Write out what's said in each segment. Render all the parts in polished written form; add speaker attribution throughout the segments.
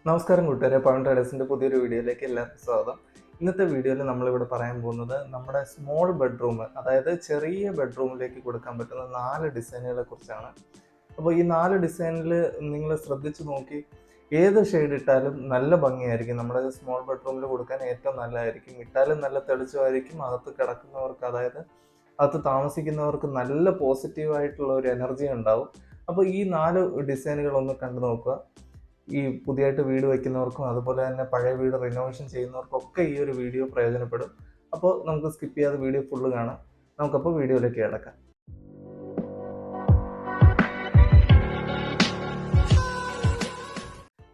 Speaker 1: നമസ്കാരം കൂട്ടുകാരെ, പവൻ ട്രേഡേഴ്സിൻ്റെ പുതിയൊരു വീഡിയോയിലേക്ക് എല്ലാവർക്കും സ്വാഗതം. ഇന്നത്തെ വീഡിയോയിൽ നമ്മളിവിടെ പറയാൻ പോകുന്നത് നമ്മുടെ സ്മോൾ ബെഡ്റൂം, അതായത് ചെറിയ ബെഡ്റൂമിലേക്ക് കൊടുക്കാൻ പറ്റുന്ന 4 ഡിസൈനുകളെ കുറിച്ചാണ്. അപ്പോൾ ഈ 4 ഡിസൈനിൽ നിങ്ങൾ ശ്രദ്ധിച്ച് നോക്കി ഏത് ഷെയ്ഡ് ഇട്ടാലും നല്ല ഭംഗിയായിരിക്കും. നമ്മുടെ സ്മോൾ ബെഡ്റൂമിൽ കൊടുക്കാൻ ഏറ്റവും നല്ലതായിരിക്കും. ഇട്ടാലും നല്ല തെളിച്ചമായിരിക്കും. അകത്ത് കിടക്കുന്നവർക്ക്, അതായത് അകത്ത് താമസിക്കുന്നവർക്ക് നല്ല പോസിറ്റീവായിട്ടുള്ള ഒരു എനർജി ഉണ്ടാവും. അപ്പോൾ ഈ 4 ഡിസൈനുകൾ ഒന്ന് കണ്ടു നോക്കുക. ഈ പുതിയതായിട്ട് വീട് വയ്ക്കുന്നവർക്കും അതുപോലെ തന്നെ പഴയ വീട് റിനോവേഷൻ ചെയ്യുന്നവർക്കൊക്കെ ഈ ഒരു വീഡിയോ പ്രയോജനപ്പെടും. അപ്പോൾ നമുക്ക് സ്കിപ്പ് ചെയ്യാതെ വീഡിയോ ഫുള്ള് കാണാം. നമുക്കപ്പോൾ വീഡിയോയിലേക്ക് കിടക്കാം.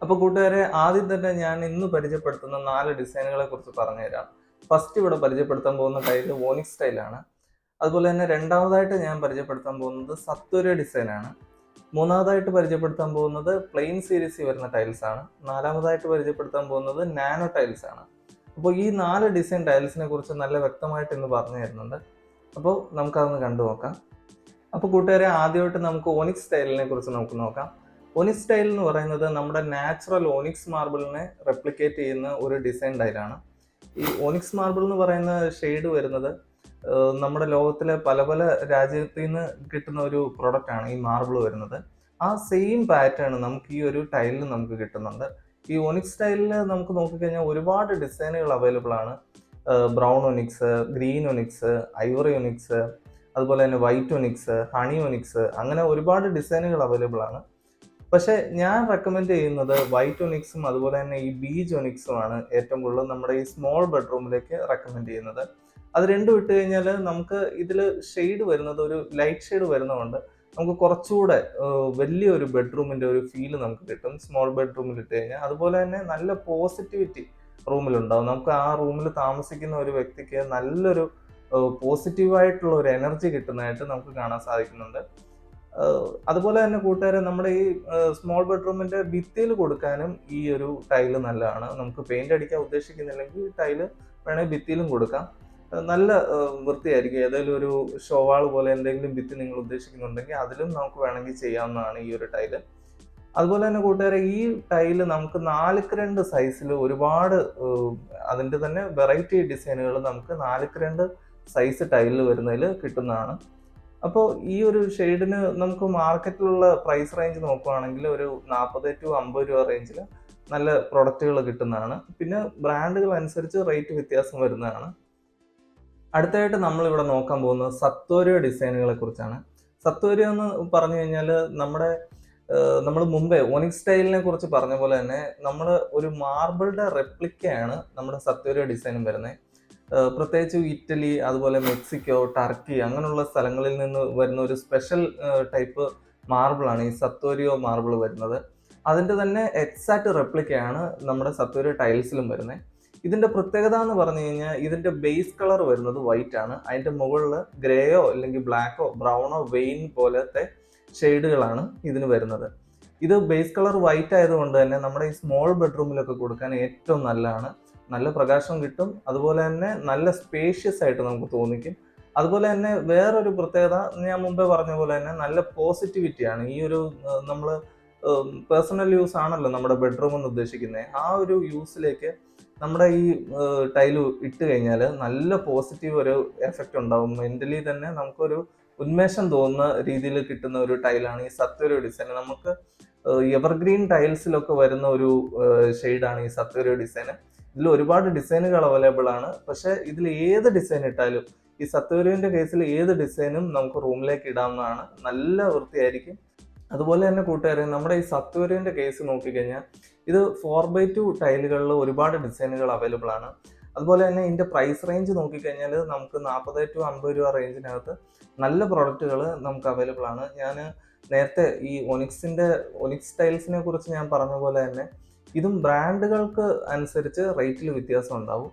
Speaker 1: അപ്പോൾ കൂട്ടുകാരെ, ആദ്യം തന്നെ ഞാൻ ഇന്ന് പരിചയപ്പെടുത്തുന്ന 4 ഡിസൈനുകളെ കുറിച്ച് പറഞ്ഞുതരാം. ഫസ്റ്റ് ഇവിടെ പരിചയപ്പെടുത്താൻ പോകുന്ന ടൈല് ഓണിക്സ് സ്റ്റൈലാണ്. അതുപോലെ തന്നെ രണ്ടാമതായിട്ട് ഞാൻ പരിചയപ്പെടുത്താൻ പോകുന്നത് സത്വര ഡിസൈനാണ്. മൂന്നാമതായിട്ട് പരിചയപ്പെടുത്താൻ പോകുന്നത് പ്ലെയിൻ സീരീസിൽ വരുന്ന ടൈൽസ് ആണ്. നാലാമതായിട്ട് പരിചയപ്പെടുത്താൻ പോകുന്നത് നാനോ ടൈൽസ് ആണ്. അപ്പോൾ ഈ 4 ഡിസൈൻ ടൈൽസിനെ കുറിച്ച് നല്ല വ്യക്തമായിട്ട് ഇന്ന് പറഞ്ഞു തരുന്നുണ്ട്. അപ്പോൾ നമുക്കതൊന്ന് കണ്ടു നോക്കാം. അപ്പോൾ കൂട്ടുകാരെ, ആദ്യമായിട്ട് നമുക്ക് ഓണിക്സ് സ്റ്റൈലിനെ കുറിച്ച് നമുക്ക് നോക്കാം. ഓണിക്സ് സ്റ്റൈൽ എന്ന് പറയുന്നത് നമ്മുടെ നാച്ചുറൽ ഓണിക്സ് മാർബിളിനെ റെപ്ലിക്കേറ്റ് ചെയ്യുന്ന ഒരു ഡിസൈൻ ടൈലാണ്. ഈ ഓണിക്സ് മാർബിൾ എന്ന് പറയുന്ന ഷെയ്ഡ് വരുന്നത് നമ്മുടെ ലോകത്തിലെ പല പല രാജ്യത്തിൽ നിന്ന് കിട്ടുന്ന ഒരു പ്രൊഡക്റ്റ് ആണ് ഈ മാർബിൾ വരുന്നത്. ആ സെയിം പാറ്റേൺ നമുക്ക് ഈ ഒരു ടൈലിൽ നമുക്ക് കിട്ടുന്നുണ്ട്. ഈ ഒനിക്സ് ടൈലിൽ നമുക്ക് നോക്കിക്കഴിഞ്ഞാൽ ഒരുപാട് ഡിസൈനുകൾ അവൈലബിൾ ആണ്. Brown Onyx, green Onyx, Ivory Onyx, അതുപോലെ തന്നെ വൈറ്റ് ഒനിക്സ്, ഹണി ഒനിക്സ്, അങ്ങനെ ഒരുപാട് ഡിസൈനുകൾ അവൈലബിൾ ആണ്. പക്ഷെ ഞാൻ റെക്കമെൻഡ് ചെയ്യുന്നത് വൈറ്റ് ഒനിക്സും അതുപോലെ തന്നെ ഈ ബീജ് ഒനിക്സും ആണ് ഏറ്റവും കൂടുതൽ നമ്മുടെ ഈ സ്മോൾ ബെഡ്റൂമിലേക്ക് റെക്കമെൻഡ് ചെയ്യുന്നത്. അത് രണ്ടും ഇട്ട് കഴിഞ്ഞാൽ നമുക്ക് ഇതിൽ ഷെയ്ഡ് വരുന്നത് ഒരു ലൈറ്റ് ഷെയ്ഡ് വരുന്നതുകൊണ്ട് നമുക്ക് കുറച്ചുകൂടെ വലിയൊരു ബെഡ്റൂമിൻ്റെ ഒരു ഫീല് നമുക്ക് കിട്ടും സ്മോൾ ബെഡ്റൂമിൽ ഇട്ട് കഴിഞ്ഞാൽ. അതുപോലെ തന്നെ നല്ല പോസിറ്റിവിറ്റി റൂമിലുണ്ടാവും. നമുക്ക് ആ റൂമിൽ താമസിക്കുന്ന ഒരു വ്യക്തിക്ക് നല്ലൊരു പോസിറ്റീവായിട്ടുള്ള ഒരു എനർജി കിട്ടുന്നതായിട്ട് നമുക്ക് കാണാൻ സാധിക്കുന്നുണ്ട്. അതുപോലെ തന്നെ കൂട്ടുകാരെ, നമ്മുടെ ഈ സ്മോൾ ബെഡ്റൂമിൻ്റെ ഭിത്തിയിൽ കൊടുക്കാനും ഈ ഒരു ടൈല് നല്ലതാണ്. നമുക്ക് പെയിന്റ് അടിക്കാൻ ഉദ്ദേശിക്കുന്നില്ലെങ്കിൽ ടൈല് വേണമെങ്കിൽ ഭിത്തിയിലും കൊടുക്കാം. നല്ല വൃത്തിയായിരിക്കും. ഏതെങ്കിലും ഒരു ഷോവാൾ പോലെ എന്തെങ്കിലും ഭിത്തി നിങ്ങൾ ഉദ്ദേശിക്കുന്നുണ്ടെങ്കിൽ അതിലും നമുക്ക് വേണമെങ്കിൽ ചെയ്യാവുന്നതാണ് ഈ ഒരു ടൈല്. അതുപോലെ തന്നെ കൂട്ടുകാരെ, ഈ ടൈല് നമുക്ക് 4x2 സൈസിൽ ഒരുപാട് അതിൻ്റെ തന്നെ വെറൈറ്റി ഡിസൈനുകൾ നമുക്ക് 4x2 സൈസ് ടൈലിൽ വരുന്നതിൽ കിട്ടുന്നതാണ്. അപ്പോൾ ഈ ഒരു ഷെയ്ഡിന് നമുക്ക് മാർക്കറ്റിലുള്ള പ്രൈസ് റേഞ്ച് നോക്കുകയാണെങ്കിൽ ഒരു 40 to 50 രൂപ റേഞ്ചിൽ നല്ല പ്രൊഡക്റ്റുകൾ കിട്ടുന്നതാണ്. പിന്നെ ബ്രാൻഡുകൾ അനുസരിച്ച് റേറ്റ് വ്യത്യാസം വരുന്നതാണ്. അടുത്തായിട്ട് നമ്മളിവിടെ നോക്കാൻ പോകുന്നത് സത്വര ഡിസൈനുകളെ കുറിച്ചാണ്. സത്വര എന്ന് പറഞ്ഞു കഴിഞ്ഞാൽ നമ്മൾ മുമ്പേ ഒനിക്സ് സ്റ്റൈലിനെ കുറിച്ച് പറഞ്ഞ പോലെ തന്നെ നമ്മൾ ഒരു മാർബിളുടെ റെപ്ലിക്കയാണ് നമ്മുടെ സത്വര ഡിസൈനും വരുന്നത്. പ്രത്യേകിച്ച് ഇറ്റലി, അതുപോലെ മെക്സിക്കോ, ടർക്കി അങ്ങനെയുള്ള സ്ഥലങ്ങളിൽ നിന്ന് വരുന്ന ഒരു സ്പെഷ്യൽ ടൈപ്പ് മാർബിളാണ് ഈ സത്വരിയോ മാർബിൾ വരുന്നത്. അതിൻ്റെ തന്നെ എക്സാക്റ്റ് റെപ്ലിക്കയാണ് നമ്മുടെ സത്വര ടൈൽസിലും വരുന്നത്. ഇതിൻ്റെ പ്രത്യേകത എന്ന് പറഞ്ഞു കഴിഞ്ഞാൽ ഇതിൻ്റെ ബേസ് കളർ വരുന്നത് വൈറ്റ് ആണ്. അതിൻ്റെ മുകളിൽ ഗ്രേയോ അല്ലെങ്കിൽ ബ്ലാക്കോ ബ്രൗണോ വെയിൻ പോലത്തെ ഷെയ്ഡുകളാണ് ഇതിന് വരുന്നത്. ഇത് ബേസ് കളർ വൈറ്റ് ആയതുകൊണ്ട് തന്നെ നമ്മുടെ ഈ സ്മോൾ ബെഡ്റൂമിലൊക്കെ കൊടുക്കാൻ ഏറ്റവും നല്ലതാണ്. നല്ല പ്രകാശം കിട്ടും. അതുപോലെ തന്നെ നല്ല സ്പേഷ്യസ് ആയിട്ട് നമുക്ക് തോന്നിക്കും. അതുപോലെ തന്നെ വേറൊരു പ്രത്യേകത, ഞാൻ മുമ്പേ പറഞ്ഞ പോലെ തന്നെ നല്ല പോസിറ്റിവിറ്റിയാണ്. ഈ ഒരു നമ്മൾ പേഴ്സണൽ യൂസ് ആണല്ലോ നമ്മുടെ ബെഡ്റൂം എന്ന് ഉദ്ദേശിക്കുന്നത്. ആ ഒരു യൂസിലേക്ക് നമ്മുടെ ഈ ടൈല് ഇട്ട് കഴിഞ്ഞാൽ നല്ല പോസിറ്റീവ് ഒരു എഫക്റ്റ് ഉണ്ടാവും. മെന്റലി തന്നെ നമുക്കൊരു ഉന്മേഷം തോന്നുന്ന രീതിയിൽ കിട്ടുന്ന ഒരു ടൈലാണ് ഈ സത്വര ഡിസൈൻ. നമുക്ക് എവർഗ്രീൻ ടൈൽസിലൊക്കെ വരുന്ന ഒരു ഷെയ്ഡാണ് ഈ സത്വര ഡിസൈൻ. ഇതിൽ ഒരുപാട് ഡിസൈനുകൾ അവൈലബിൾ ആണ്. പക്ഷെ ഇതിൽ ഏത് ഡിസൈൻ ഇട്ടാലും, ഈ സത്വരയുടെ കേസിൽ ഏത് ഡിസൈനും നമുക്ക് റൂമിലേക്ക് ഇടാവുന്നതാണ്. നല്ല വൃത്തിയായിരിക്കും. അതുപോലെ തന്നെ കൂട്ടുകാരെ, നമ്മുടെ ഈ സത്വരയുടെ കേസ് നോക്കിക്കഴിഞ്ഞാൽ ഇത് 4x2 ടൈലുകളിൽ ഒരുപാട് ഡിസൈനുകൾ അവൈലബിൾ ആണ്. അതുപോലെ തന്നെ ഇതിൻ്റെ പ്രൈസ് റേഞ്ച് നോക്കിക്കഴിഞ്ഞാൽ നമുക്ക് 40 to 50 രൂപ റേഞ്ചിനകത്ത് നല്ല പ്രോഡക്റ്റുകൾ നമുക്ക് അവൈലബിൾ ആണ്. ഞാൻ നേരത്തെ ഈ ഒനിക്സ് ടൈൽസിനെ കുറിച്ച് ഞാൻ പറഞ്ഞ പോലെ തന്നെ ഇതും ബ്രാൻഡുകൾക്ക് അനുസരിച്ച് റേറ്റിൽ വ്യത്യാസം ഉണ്ടാവും.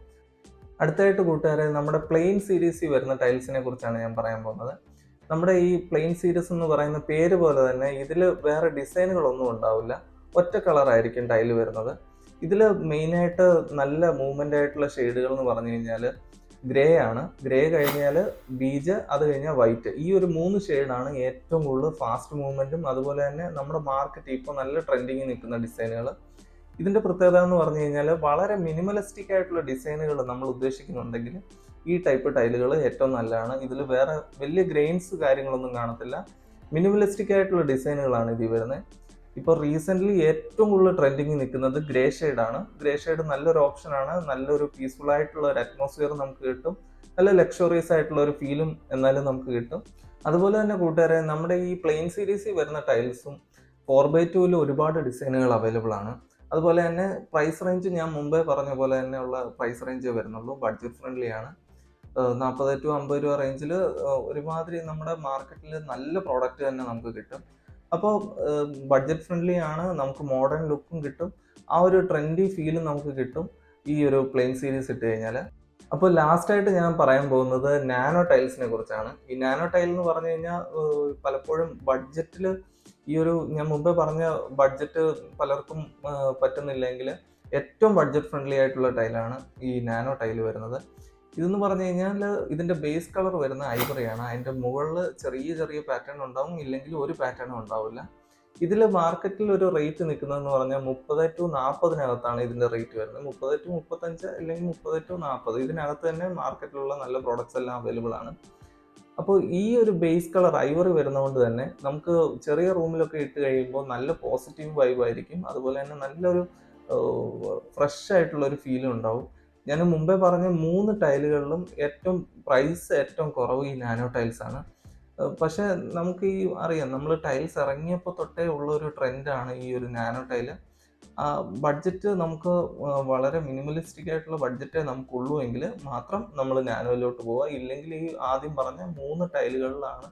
Speaker 1: അടുത്തായിട്ട് കൂട്ടുകാരെ, നമ്മുടെ പ്ലെയിൻ സീരീസിൽ വരുന്ന ടൈൽസിനെ കുറിച്ചാണ് ഞാൻ പറയാൻ പോകുന്നത്. നമ്മുടെ ഈ പ്ലെയിൻ സീരീസ് എന്ന് പറയുന്ന പേര് പോലെ തന്നെ ഇതിൽ വേറെ ഡിസൈനുകളൊന്നും ഉണ്ടാവില്ല. ഒറ്റ കളറായിരിക്കും ടൈല് വരുന്നത്. ഇതിൽ മെയിനായിട്ട് നല്ല മൂവ്മെൻ്റ് ആയിട്ടുള്ള ഷെയ്ഡുകൾ എന്ന് പറഞ്ഞു കഴിഞ്ഞാൽ ഗ്രേ ആണ്. ഗ്രേ കഴിഞ്ഞാൽ ബീജ്, അത് കഴിഞ്ഞാൽ വൈറ്റ്. ഈ ഒരു 3 ഷെയ്ഡാണ് ഏറ്റവും കൂടുതൽ ഫാസ്റ്റ് മൂവ്മെൻറ്റും അതുപോലെ തന്നെ നമ്മുടെ മാർക്കറ്റ് ഇപ്പോൾ നല്ല ട്രെൻഡിങ്ങിൽ നിൽക്കുന്ന ഡിസൈനുകൾ. ഇതിന്റെ പ്രത്യേകത എന്ന് പറഞ്ഞു കഴിഞ്ഞാൽ വളരെ മിനിമലിസ്റ്റിക് ആയിട്ടുള്ള ഡിസൈനുകൾ നമ്മൾ ഉദ്ദേശിക്കുന്നുണ്ടെങ്കിൽ ഈ ടൈപ്പ് ടൈലുകൾ ഏറ്റവും നല്ലതാണ്. ഇതിൽ വേറെ വലിയ ഗ്രെയിൻസ് കാര്യങ്ങളൊന്നും കാണത്തില്ല. മിനിമലിസ്റ്റിക് ആയിട്ടുള്ള ഡിസൈനുകളാണ് ഇതിൽ വരുന്നത്. ഇപ്പോൾ റീസെൻ്റ്ലി ഏറ്റവും കൂടുതൽ ട്രെൻഡിങ് നിൽക്കുന്നത് ഗ്രേ ഷെയ്ഡാണ്. ഗ്രേ ഷെയ്ഡ് നല്ലൊരു ഓപ്ഷനാണ്. നല്ലൊരു പീസ്ഫുൾ ആയിട്ടുള്ള ഒരു അറ്റ്മോസ്ഫിയർ നമുക്ക് കിട്ടും. നല്ല ലക്ഷറിയസ് ആയിട്ടുള്ള ഒരു ഫീലും എന്നാലും നമുക്ക് കിട്ടും. അതുപോലെ തന്നെ കൂട്ടുകാരെ, നമ്മുടെ ഈ പ്ലെയിൻ സീരീസിൽ വരുന്ന ടൈൽസും 4x2 ഒരുപാട് ഡിസൈനുകൾ അവൈലബിൾ ആണ്. അതുപോലെ തന്നെ പ്രൈസ് റേഞ്ച് ഞാൻ മുമ്പേ പറഞ്ഞ പോലെ തന്നെ ഉള്ള പ്രൈസ് റേഞ്ചേ വരുന്നുള്ളൂ. ബഡ്ജറ്റ് ഫ്രണ്ട്ലി ആണ്. 40 to 50 രൂപ റേഞ്ചിൽ ഒരുമാതിരി നമ്മുടെ മാർക്കറ്റിൽ നല്ല പ്രോഡക്റ്റ് തന്നെ നമുക്ക് കിട്ടും. അപ്പോൾ ബഡ്ജറ്റ് ഫ്രണ്ട്ലി ആണ്, നമുക്ക് മോഡേൺ ലുക്കും കിട്ടും, ആ ഒരു ട്രെൻഡി ഫീലും നമുക്ക് കിട്ടും ഈ ഒരു പ്ലെയിൻ സീരീസ് ഇട്ട് കഴിഞ്ഞാൽ. അപ്പോൾ ലാസ്റ്റായിട്ട് ഞാൻ പറയാൻ പോകുന്നത് നാനോ ടൈൽസിനെ കുറിച്ചാണ്. ഈ നാനോ ടൈൽ എന്ന് പറഞ്ഞു കഴിഞ്ഞാൽ പലപ്പോഴും ബഡ്ജറ്റിൽ ഈ ഒരു ഞാൻ മുമ്പേ പറഞ്ഞ ബഡ്ജറ്റ് പലർക്കും പറ്റുന്നില്ലെങ്കിൽ ഏറ്റവും ബഡ്ജറ്റ് ഫ്രണ്ട്ലി ആയിട്ടുള്ള ടൈലാണ് ഈ നാനോ ടൈൽ വരുന്നത്. ഇതെന്ന് പറഞ്ഞു കഴിഞ്ഞാൽ ഇതിൻ്റെ ബേസ് കളർ വരുന്ന ഐവറിയാണ്. അതിൻ്റെ മുകളിൽ ചെറിയ ചെറിയ പാറ്റേൺ ഉണ്ടാവും, ഇല്ലെങ്കിൽ ഒരു പാറ്റേണും ഉണ്ടാവില്ല. ഇതിൽ മാർക്കറ്റിൽ ഒരു റേറ്റ് നിൽക്കുന്നതെന്ന് പറഞ്ഞാൽ 30 to 40 ഇതിൻ്റെ റേറ്റ് വരുന്നത്. 30 to 35 അല്ലെങ്കിൽ 30 to 40 ഇതിനകത്ത് തന്നെ മാർക്കറ്റിലുള്ള നല്ല പ്രോഡക്റ്റ്സ് എല്ലാം അവൈലബിൾ ആണ്. അപ്പോൾ ഈ ഒരു ബേസ് കളർ ഐവറി വരുന്നതുകൊണ്ട് തന്നെ നമുക്ക് ചെറിയ റൂമിലൊക്കെ ഇട്ട് കഴിയുമ്പോൾ നല്ല പോസിറ്റീവ് വൈബ് ആയിരിക്കും. അതുപോലെ തന്നെ നല്ലൊരു ഫ്രഷ് ആയിട്ടുള്ള ഒരു ഫീലും ഉണ്ടാവും. ഞാൻ മുമ്പേ പറഞ്ഞ 3 ടൈലുകളിലും ഏറ്റവും പ്രൈസ് ഏറ്റവും കുറവ് ഈ നാനോ ടൈൽസ് ആണ്. പക്ഷേ നമുക്ക് ഈ അറിയാം, നമ്മൾ ടൈൽസ് ഇറങ്ങിയപ്പോൾ തൊട്ടേ ഉള്ള ഒരു ട്രെൻഡാണ് ഈ ഒരു നാനോ ടൈല്. ബഡ്ജറ്റ് നമുക്ക് വളരെ മിനിമലിസ്റ്റിക് ആയിട്ടുള്ള ബഡ്ജറ്റേ നമുക്കുള്ളൂ എങ്കിൽ മാത്രം നമ്മൾ നാനോയിലോട്ട് പോവുക. ഇല്ലെങ്കിൽ ഈ ആദ്യം പറഞ്ഞ 3 ടൈലുകളിലാണ്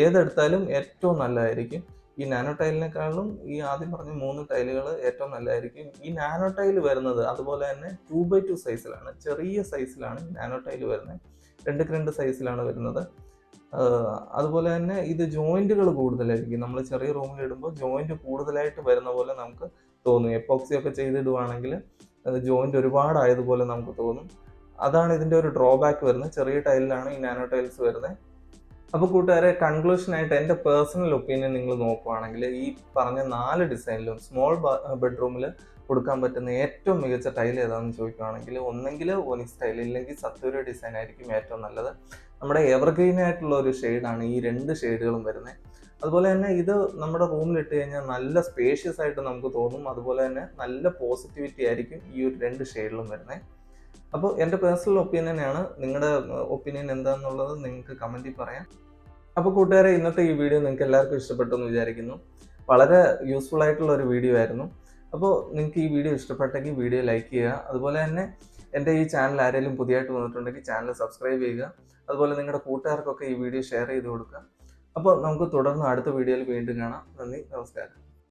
Speaker 1: ഏതെടുത്താലും ഏറ്റവും നല്ലതായിരിക്കും. ഈ നാനോ ടൈലിനെക്കാളും ഈ ആദ്യം പറഞ്ഞ 3 ടൈലുകൾ ഏറ്റവും നല്ലതായിരിക്കും. ഈ നാനോ ടൈൽ വരുന്നത് അതുപോലെ തന്നെ 2x2 സൈസിലാണ്, ചെറിയ സൈസിലാണ് ഈ നാനോ ടൈൽ വരുന്നത്. 2x2 സൈസിലാണ് വരുന്നത്. അതുപോലെ തന്നെ ഇത് ജോയിന്റുകൾ കൂടുതലായിരിക്കും. നമ്മൾ ചെറിയ റൂമിൽ ഇടുമ്പോൾ ജോയിന്റ് കൂടുതലായിട്ട് വരുന്ന പോലെ നമുക്ക് തോന്നും. എപ്പോക്സി ഒക്കെ ചെയ്തിടുവാണെങ്കിൽ ജോയിന്റ് ഒരുപാടായതുപോലെ നമുക്ക് തോന്നും. അതാണ് ഇതിൻ്റെ ഒരു ഡ്രോബാക്ക് വരുന്നത്. ചെറിയ ടൈലിലാണ് ഈ നാനോ ടൈൽസ് വരുന്നത്. അപ്പോൾ കൂട്ടുകാരെ, കൺക്ലൂഷനായിട്ട് എൻ്റെ പേഴ്സണൽ ഒപ്പീനിയൻ നിങ്ങൾ നോക്കുവാണെങ്കിൽ ഈ പറഞ്ഞ 4 ഡിസൈനിലും സ്മോൾ ബെഡ്റൂമിൽ കൊടുക്കാൻ പറ്റുന്ന ഏറ്റവും മികച്ച ടൈൽ ഏതാണെന്ന് ചോദിക്കുകയാണെങ്കിൽ ഒന്നെങ്കിൽ ഒനിക്സ് ടൈൽ, ഇല്ലെങ്കിൽ സത്വര ഡിസൈൻ ആയിരിക്കും ഏറ്റവും നല്ലത്. നമ്മുടെ എവർഗ്രീൻ ആയിട്ടുള്ള ഒരു ഷെയ്ഡാണ് ഈ 2 ഷെയ്ഡുകളും വരുന്നത്. അതുപോലെ തന്നെ ഇത് നമ്മുടെ റൂമിൽ ഇട്ട് കഴിഞ്ഞാൽ നല്ല സ്പേഷ്യസ് ആയിട്ട് നമുക്ക് തോന്നും. അതുപോലെ തന്നെ നല്ല പോസിറ്റിവിറ്റി ആയിരിക്കും ഈ ഒരു 2 ഷെയ്ഡിലും വരുന്നത്. അപ്പോൾ എൻ്റെ പേഴ്സണൽ ഒപ്പീനിയനാണ്. നിങ്ങളുടെ ഒപ്പീനിയൻ എന്താണെന്നുള്ളത് നിങ്ങൾക്ക് കമൻറ്റിൽ പറയാം. അപ്പോൾ കൂട്ടുകാരെ, ഇന്നത്തെ ഈ വീഡിയോ നിങ്ങൾക്ക് എല്ലാവർക്കും ഇഷ്ടപ്പെട്ടു എന്ന് വിചാരിക്കുന്നു. വളരെ യൂസ്ഫുൾ ആയിട്ടുള്ള ഒരു വീഡിയോ ആയിരുന്നു. അപ്പോൾ നിങ്ങൾക്ക് ഈ വീഡിയോ ഇഷ്ടപ്പെട്ടെങ്കിൽ വീഡിയോ ലൈക്ക് ചെയ്യുക. അതുപോലെ തന്നെ എൻ്റെ ഈ ചാനൽ ആരെങ്കിലും പുതിയതായിട്ട് വന്നിട്ടുണ്ടെങ്കിൽ ചാനൽ സബ്സ്ക്രൈബ് ചെയ്യുക. അതുപോലെ നിങ്ങളുടെ കൂട്ടുകാർക്കൊക്കെ ഈ വീഡിയോ ഷെയർ ചെയ്ത് കൊടുക്കുക. അപ്പോൾ നമുക്ക് തുടർന്ന് അടുത്ത വീഡിയോയിൽ വീണ്ടും കാണാം. നന്ദി, നമസ്കാരം.